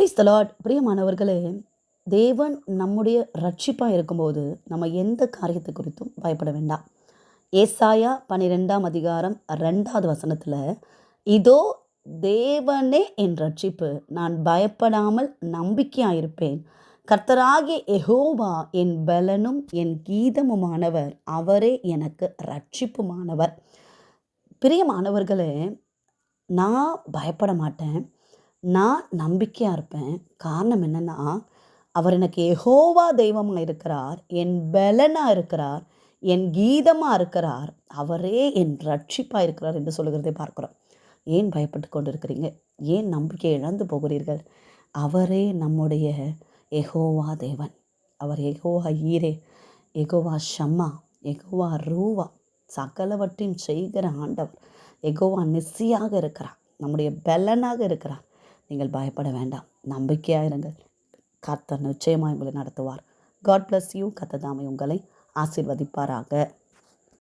Praise the Lord. பிரியமானவர்களே, தேவன் நம்முடைய ரட்சிப்பாக இருக்கும்போது நம்ம எந்த காரியத்தை குறித்தும் பயப்பட வேண்டாம். ஏசாயா 12ஆம் அதிகாரம் 2வது வசனத்தில், இதோ தேவனே என் ரட்சிப்பு, நான் பயப்படாமல் நம்பிக்கையாயிருப்பேன். கர்த்தராகிய யெகோவா என் பலனும் என் கீதமுமானவர், அவரே எனக்கு ரட்சிப்புமானவர். பிரியமானவர்களே, நான் பயப்பட மாட்டேன், நான் நம்பிக்கையாக இருப்பேன். காரணம் என்னென்னா, அவர் எனக்கு யெகோவா தெய்வமாக இருக்கிறார், என் பலனாக இருக்கிறார், என் கீதமாக இருக்கிறார், அவரே என் ரட்சிப்பாக இருக்கிறார் என்று சொல்லுகிறதை பார்க்குறோம். ஏன் பயப்பட்டு கொண்டு இருக்கிறீங்க? ஏன் நம்பிக்கை இழந்து போகிறீர்கள்? அவரே நம்முடைய யெகோவா தேவன். அவர் யெகோவா ஈரே, யெகோவா ஷம்மா, யெகோவா ரூவா, சகலவற்றையும் செய்கிற ஆண்டவர். யெகோவா நிசியாக இருக்கிறார், நம்முடைய பலனாக இருக்கிறார். நீங்கள் பயப்பட வேண்டாம், நம்பிக்கையாக இருங்கள். கர்த்தர் நிச்சயமாக உங்களை நடத்துவார். God bless you. கர்த்தர் தாமே உங்களை ஆசீர்வதிப்பாராக.